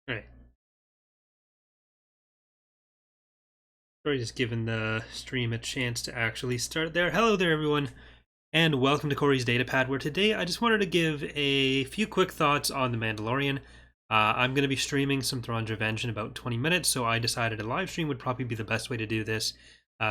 Right. Sorry, just giving the stream a chance to actually start there. Hello there, everyone, and welcome to Corey's Datapad, where today I just wanted to give a few quick thoughts on The Mandalorian. I'm going to be streaming some Thrawn's Revenge in about 20 minutes, so I decided a live stream would probably be the best way to do this.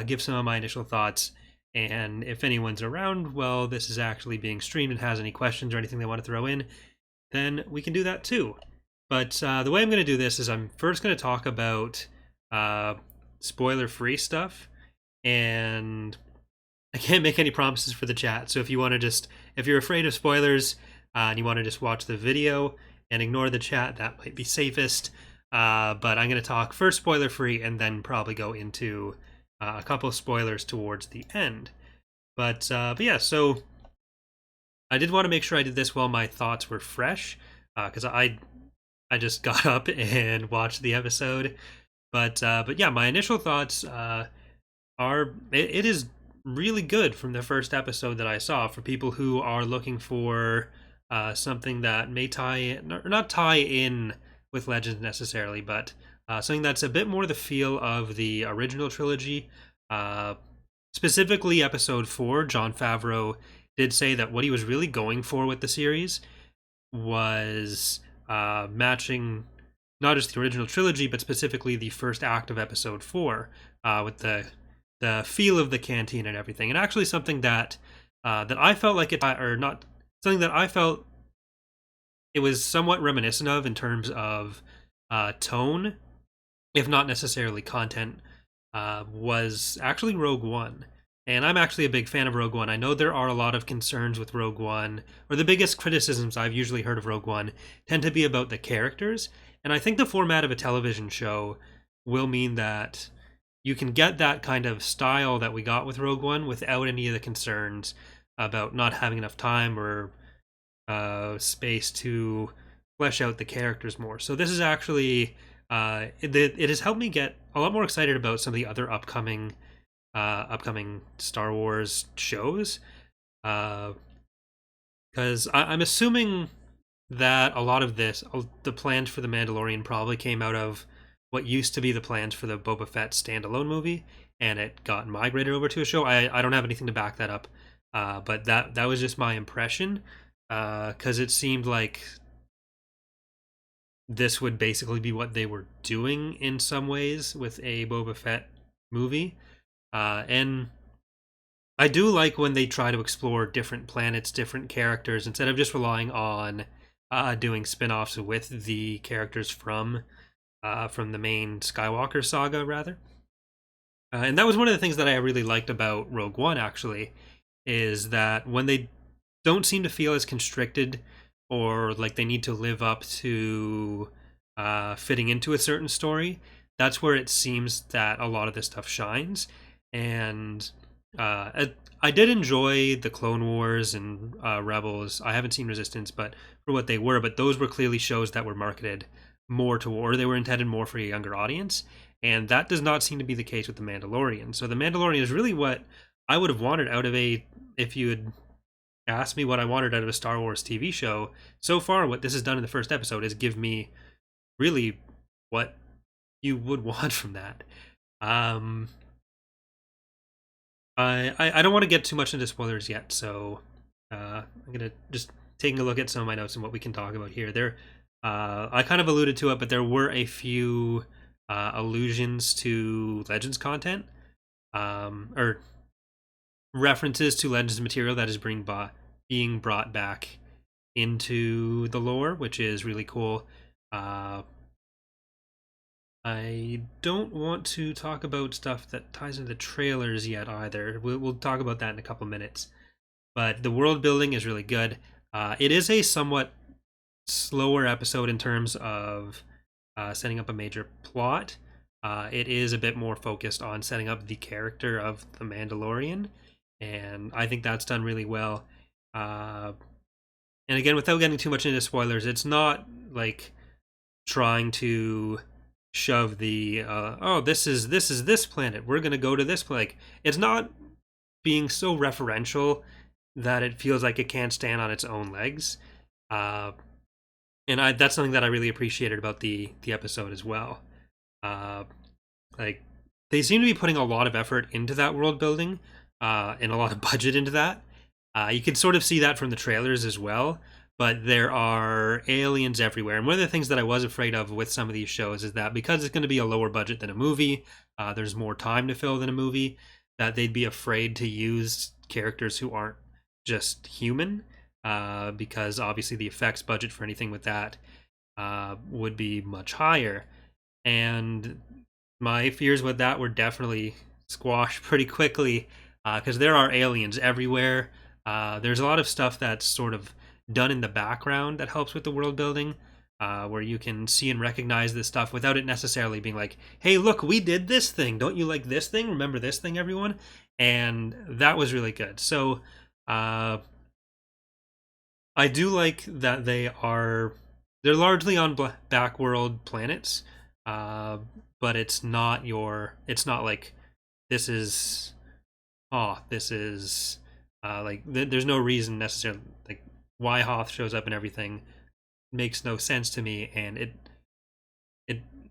Give some of my initial thoughts, and if anyone's around, well, this is actually being streamed and has any questions or anything they want to throw in, then we can do that too. But the way I'm going to do this is I'm first going to talk about uh, spoiler-free stuff, and I can't make any promises for the chat. So if you want to if you're afraid of spoilers and you want to just watch the video and ignore the chat, that might be safest. But I'm going to talk first spoiler-free and then probably go into a couple of spoilers towards the end. But yeah, so I did want to make sure I did this while my thoughts were fresh, because I just got up and watched the episode. But yeah, my initial thoughts are it is really good from the first episode that I saw for people who are looking for something that may not tie in with Legends necessarily, but something that's a bit more the feel of the original trilogy. Uh, Specifically, episode 4, Jon Favreau did say that what he was really going for with the series was matching not just the original trilogy, but specifically the first act of episode 4, with the feel of the canteen and everything, and actually something that I felt like it, or not something that I felt it was somewhat reminiscent of in terms of tone, if not necessarily content, was actually Rogue One. And I'm actually a big fan of Rogue One. I know there are a lot of concerns with Rogue One, or the biggest criticisms I've usually heard of Rogue One tend to be about the characters. And I think the format of a television show will mean that you can get that kind of style that we got with Rogue One without any of the concerns about not having enough time or space to flesh out the characters more. So this is actually it has helped me get a lot more excited about some of the other upcoming Star Wars shows, because I'm assuming that a lot of the plans for the Mandalorian probably came out of what used to be the plans for the Boba Fett standalone movie, and it got migrated over to a show. I don't have anything to back that up, but that was just my impression, because it seemed like this would basically be what they were doing in some ways with a Boba Fett movie. And I do like when they try to explore different planets, different characters, instead of just relying on doing spin-offs with the characters from the main Skywalker saga, rather. And that was one of the things that I really liked about Rogue One, actually, is that when they don't seem to feel as constricted or like they need to live up to fitting into a certain story, that's where it seems that a lot of this stuff shines. And I did enjoy the Clone Wars and Rebels. I haven't seen Resistance, but for what they were, but those were clearly shows that were marketed more toward, or they were intended more for a younger audience, and that does not seem to be the case with the Mandalorian. So the Mandalorian is really what I would have wanted out of if you had asked me what I wanted out of a Star Wars TV show. So far, what this has done in the first episode is give me really what you would want from that. I don't want to get too much into spoilers yet, so I'm gonna just taking a look at some of my notes and what we can talk about here. I kind of alluded to it, but there were a few allusions to Legends content, or references to Legends material that is being brought back into the lore, which is really cool. I don't want to talk about stuff that ties into the trailers yet either. We'll talk about that in a couple minutes. But the world building is really good. It is a somewhat slower episode in terms of setting up a major plot. It is a bit more focused on setting up the character of the Mandalorian, and I think that's done really well. And again, without getting too much into spoilers, it's not like trying to shove the this is this planet, we're gonna go to this planet. It's not being so referential that it feels like it can't stand on its own legs. and that's something that I really appreciated about the episode as well. Uh, like they seem to be putting a lot of effort into that world building, and a lot of budget into that. You can sort of see that from the trailers as well. But there are aliens everywhere, and one of the things that I was afraid of with some of these shows is that because it's going to be a lower budget than a movie, there's more time to fill than a movie. That they'd be afraid to use characters who aren't just human, because obviously the effects budget for anything with that would be much higher. And my fears with that were definitely squashed pretty quickly, because there are aliens everywhere. There's a lot of stuff that's sort of done in the background that helps with the world building, where you can see and recognize this stuff without it necessarily being like, hey, look, we did this thing. Don't you like this thing? Remember this thing, everyone? And that was really good. So I do like that they're largely on backworld planets, but it's not like this is this is like there's no reason necessarily, like why Hoth shows up and everything makes no sense to me, and it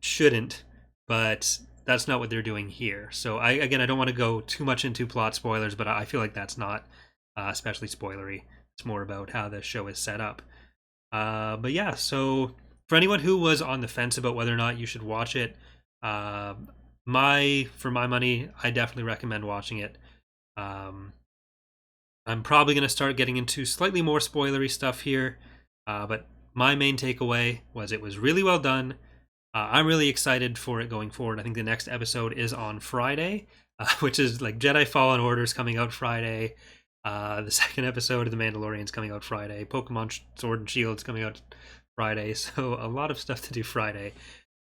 shouldn't, but that's not what they're doing here. So I don't want to go too much into plot spoilers, but I feel like that's not especially spoilery. It's more about how the show is set up. But yeah, so for anyone who was on the fence about whether or not you should watch it, for my money, I definitely recommend watching it. I'm probably going to start getting into slightly more spoilery stuff here, but my main takeaway was it was really well done. I'm really excited for it going forward. I think the next episode is on Friday, which is like Jedi Fallen Order is coming out Friday. The second episode of The Mandalorian is coming out Friday. Pokemon Sword and Shield is coming out Friday. So a lot of stuff to do Friday.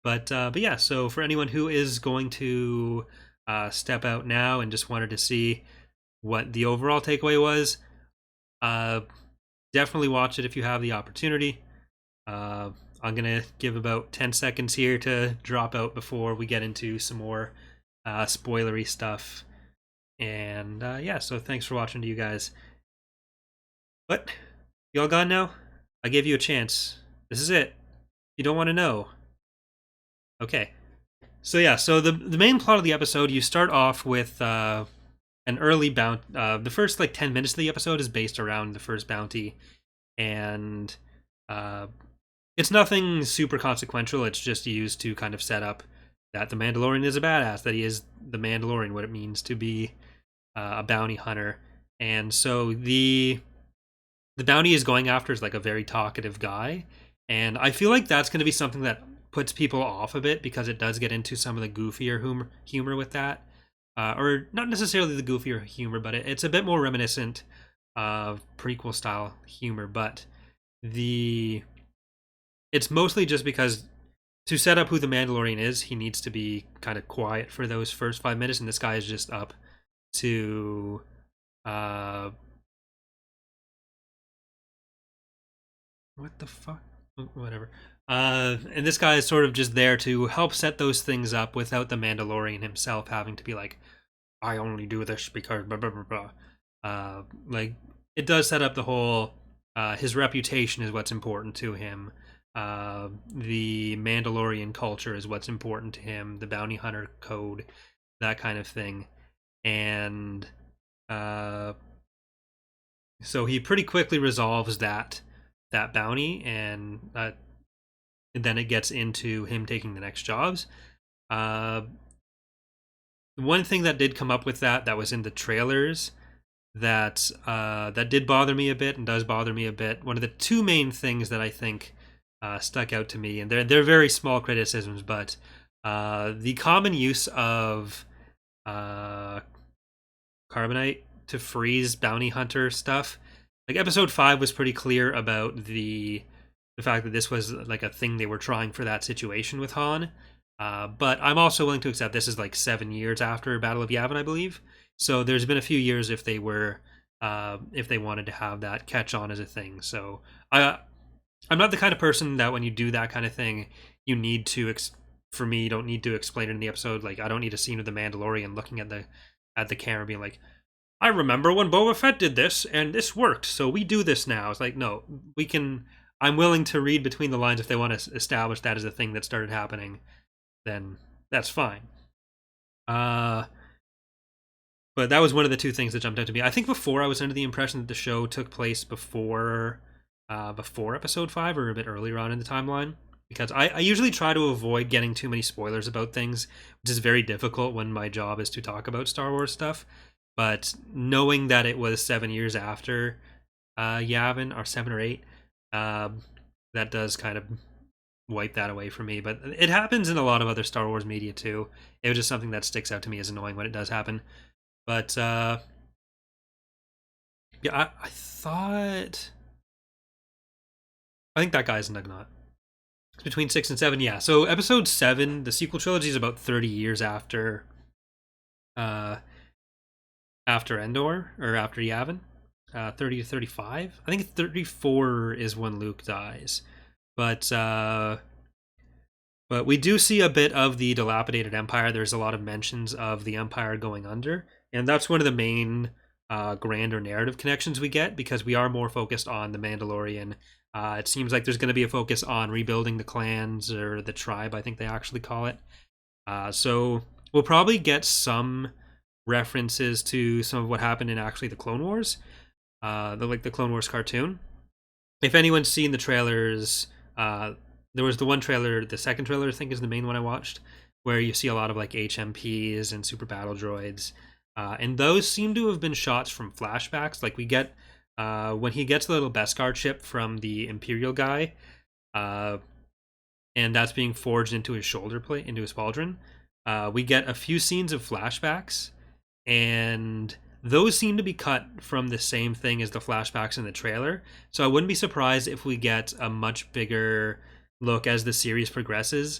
But yeah, so for anyone who is going to step out now and just wanted to see what the overall takeaway was, definitely watch it if you have the opportunity. I'm going to give about 10 seconds here to drop out before we get into some more spoilery stuff. And yeah, so thanks for watching to you guys. What? You all gone now? I gave you a chance. This is it. You don't want to know. Okay. So yeah, so the main plot of the episode, you start off with an early bounty. The first like 10 minutes of the episode is based around the first bounty, and it's nothing super consequential. It's just used to kind of set up that the Mandalorian is a badass, that he is the Mandalorian, what it means to be a bounty hunter. And so the bounty is going after is like a very talkative guy, and I feel like that's going to be something that puts people off a bit, because it does get into some of the goofier humor with that, or not necessarily the goofier humor, but it's a bit more reminiscent of prequel style humor. But it's mostly just because to set up who the Mandalorian is, he needs to be kind of quiet for those first 5 minutes, and this guy is just up to what the fuck? Whatever. And this guy is sort of just there to help set those things up without the Mandalorian himself having to be like, I only do this because blah blah blah blah. Like it does set up the whole his reputation is what's important to him. The Mandalorian culture is what's important to him, the bounty hunter code, that kind of thing. And so he pretty quickly resolves that bounty, and then it gets into him taking the next jobs. One thing that did come up with that was in the trailers that did bother me a bit, and does bother me a bit. One of the two main things that I think stuck out to me, and they're very small criticisms, but the common use of carbonite to freeze bounty hunter stuff. Like episode 5 was pretty clear about the fact that this was like a thing they were trying for that situation with Han. But I'm also willing to accept this is like 7 years after Battle of Yavin, I believe. So there's been a few years if they wanted to have that catch on as a thing. So I'm not the kind of person that when you do that kind of thing, you need to for me, you don't need to explain it in the episode. Like I don't need a scene of the Mandalorian looking at the camera being like, I remember when Boba Fett did this and this worked, so we do this now. It's like, no, we can I'm willing to read between the lines if they want to establish that as a thing that started happening. Then that's fine. But that was one of the two things that jumped out to me. I think before I was under the impression that the show took place before episode 5 or a bit earlier on in the timeline, because I usually try to avoid getting too many spoilers about things, which is very difficult when my job is to talk about Star Wars stuff. But knowing that it was 7 years after Yavin, or 7 or 8, that does kind of wipe that away from me. But it happens in a lot of other Star Wars media too. It was just something that sticks out to me as annoying when it does happen. But yeah, I think that guy's Nugnaught. It's between 6 and 7, yeah. So episode 7, the sequel trilogy, is about 30 years after after Endor, or after Yavin. 30 to 35. I think 34 is when Luke dies. But we do see a bit of the dilapidated Empire. There's a lot of mentions of the Empire going under, and that's one of the main grander narrative connections we get, because we are more focused on the Mandalorian. It seems like there's going to be a focus on rebuilding the clans, or the tribe, I think they actually call it. So we'll probably get some references to some of what happened in actually the Clone Wars, the Clone Wars cartoon. If anyone's seen the trailers, there was the one trailer, the second trailer I think is the main one I watched, where you see a lot of like HMPs and super battle droids, and those seem to have been shots from flashbacks. Like we get when he gets the little Beskar chip from the Imperial guy, and that's being forged into his shoulder plate, into his pauldron. We get a few scenes of flashbacks, and those seem to be cut from the same thing as the flashbacks in the trailer. So I wouldn't be surprised if we get a much bigger look as the series progresses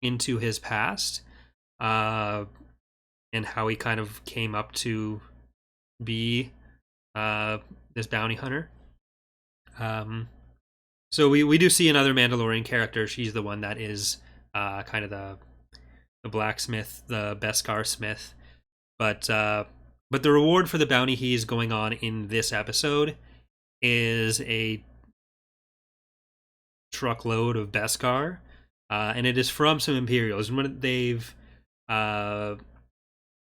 into his past, and how he kind of came up to be this bounty hunter. So we do see another Mandalorian character. She's the one that is kind of the blacksmith, the Beskar smith. But the reward for the bounty he's going on in this episode is a truckload of Beskar, and it is from some Imperials. When they've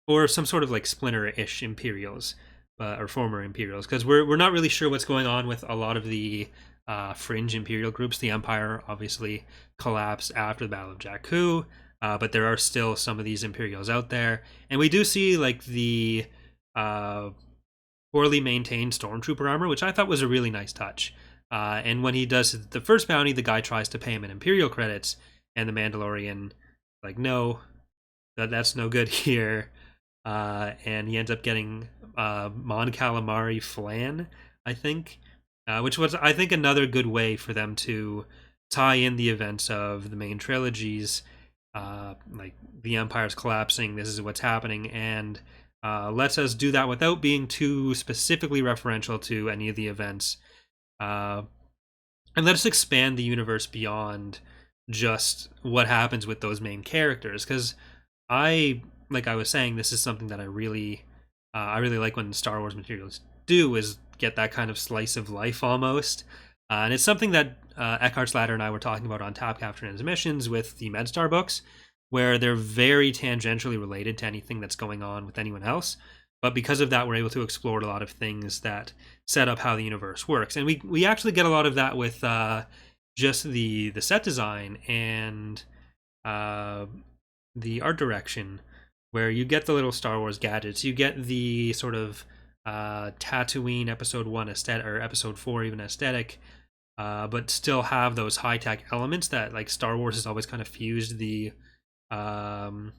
or some sort of like splinter-ish Imperials, or former Imperials, because we're not really sure what's going on with a lot of the fringe Imperial groups. The Empire obviously collapsed after the Battle of Jakku, but there are still some of these Imperials out there, and we do see like the poorly maintained stormtrooper armor, which I thought was a really nice touch. And when he does the first bounty, the guy tries to pay him in Imperial credits, and the Mandalorian, like, no, that's no good here. And he ends up getting Mon Calamari flan, I think, which was, I think, another good way for them to tie in the events of the main trilogies. Like, the Empire's collapsing, this is what's happening, and lets us do that without being too specifically referential to any of the events. And let us expand the universe beyond just what happens with those main characters, because like I was saying, this is something that I really like when Star Wars materials do, is get that kind of slice of life almost. And it's something that Eckhart Slatter and I were talking about on Tapcap Transmissions with the MedStar books, where they're very tangentially related to anything that's going on with anyone else. But because of that, we're able to explore a lot of things that set up how the universe works. And we actually get a lot of that with just the set design and the art direction, where you get the little Star Wars gadgets. You get the sort of Tatooine Episode 1 aesthetic, or Episode 4 even aesthetic, but still have those high-tech elements that, like, Star Wars has always kind of fused the... I'm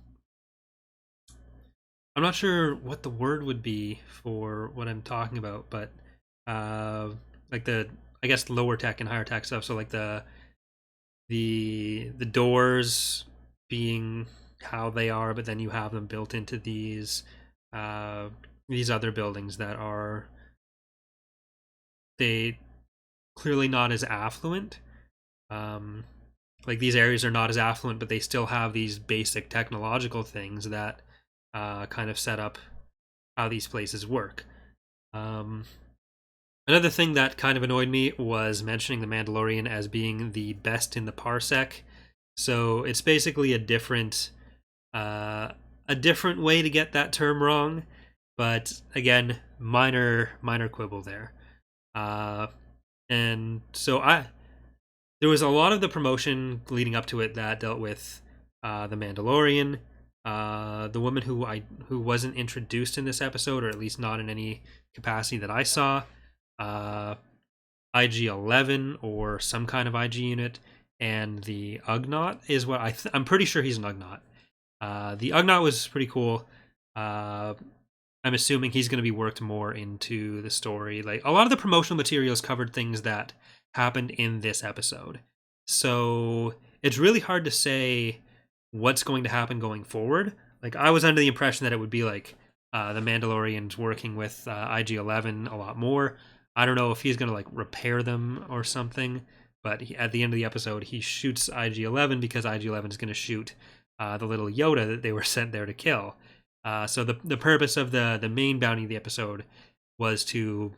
not sure what the word would be for what I'm talking about, but like the, I guess, lower tech and higher tech stuff. So like the doors being how they are, but then you have them built into these other buildings that are, they clearly not as affluent. Like, these areas are not as affluent, but they still have these basic technological things that kind of set up how these places work. Another thing that kind of annoyed me was mentioning the Mandalorian as being the best in the parsec. So it's basically uh, a different way to get that term wrong. But again, minor quibble there. Uh, and so there was a lot of the promotion leading up to it that dealt with the Mandalorian, the woman who wasn't introduced in this episode, or at least not in any capacity that I saw, uh, IG-11 or some kind of IG unit, and the Ugnaught is what I'm pretty sure he's an Ugnaught. The Ugnaught was pretty cool. I'm assuming he's going to be worked more into the story. Like a lot of the promotional materials covered things that happened in this episode. So it's really hard to say what's going to happen going forward. Like I was under the impression that it would be like the Mandalorian's working with IG-11 a lot more. I don't know if he's going to like repair them or something, but at the end of the episode, he shoots IG-11 because IG-11 is going to shoot the little Yoda that they were sent there to kill. So the purpose of the main bounty of the episode was to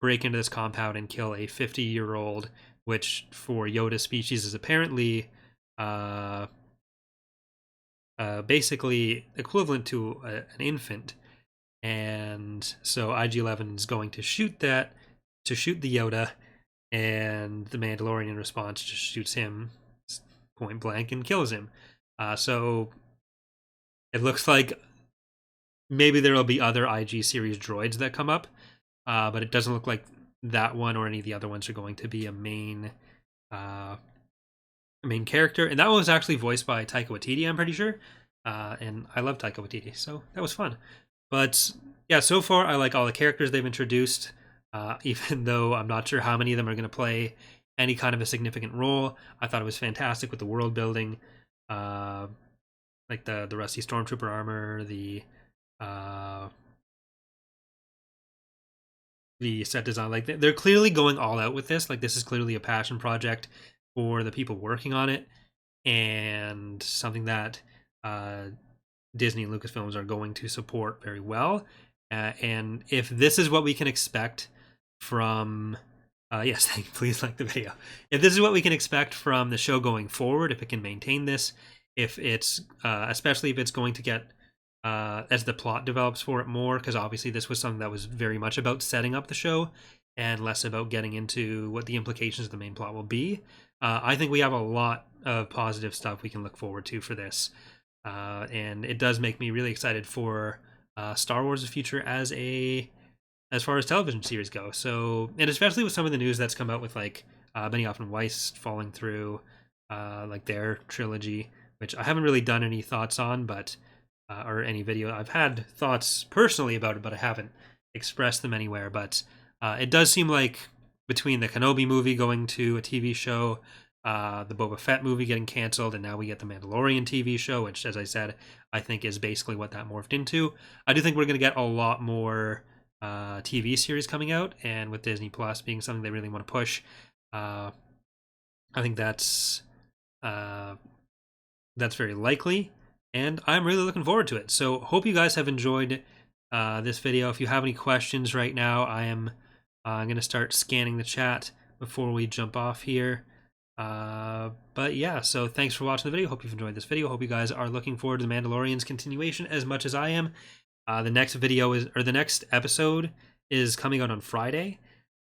break into this compound and kill a 50-year-old, which for Yoda's species is apparently basically equivalent to an infant. And so IG-11 is going to shoot the Yoda, and the Mandalorian in response just shoots him point blank and kills him. So it looks like maybe there will be other IG series droids that come up, but it doesn't look like that one or any of the other ones are going to be a main character. And that one was actually voiced by Taika Waititi, I'm pretty sure. And I love Taika Waititi, so that was fun. But yeah, so far I like all the characters they've introduced, even though I'm not sure how many of them are going to play any kind of a significant role. I thought it was fantastic with the world building, like the rusty stormtrooper armor, the set design. Like they're clearly going all out with this. Like this is clearly a passion project for the people working on it, and something that Disney and Lucasfilms are going to support very well. And if this is what we can expect from yes, please like the video. If this is what we can expect from the show going forward, if it can maintain this, if it's especially if it's going to get as the plot develops for it more, because obviously this was something that was very much about setting up the show and less about getting into what the implications of the main plot will be. I think we have a lot of positive stuff we can look forward to for this. And it does make me really excited for Star Wars' future as far as television series go. So, and especially with some of the news that's come out with like Benioff and Weiss falling through like their trilogy, which I haven't really done any thoughts on, but or any video. I've had thoughts personally about it, but I haven't expressed them anywhere. But it does seem like between the Kenobi movie going to a TV show, the Boba Fett movie getting canceled, and now we get the Mandalorian TV show, which, as I said, I think is basically what that morphed into. I do think we're going to get a lot more TV series coming out, and with Disney Plus being something they really want to push, I think that's very likely, and I'm really looking forward to it. So hope you guys have enjoyed this video. If you have any questions right now, I'm going to start scanning the chat before we jump off here. But yeah, so thanks for watching the video. Hope you've enjoyed this video. Hope you guys are looking forward to the Mandalorian's continuation as much as I am. The next episode is coming out on Friday.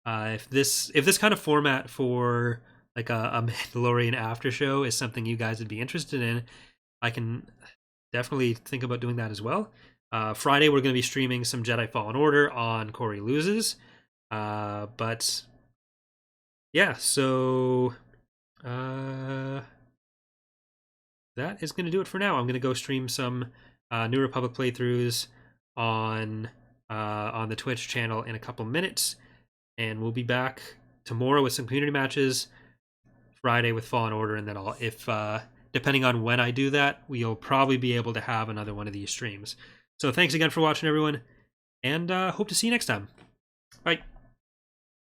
If this kind of format for like a Mandalorian after show is something you guys would be interested in, I can definitely think about doing that as well. Friday we're going to be streaming some Jedi Fallen Order on Corey Loses. But yeah, so that is going to do it for now. I'm going to go stream some New Republic playthroughs on the Twitch channel in a couple minutes, and we'll be back tomorrow with some community matches, Friday with Fallen Order, and then depending on when I do that, we'll probably be able to have another one of these streams. So thanks again for watching, everyone, and hope to see you next time. Bye.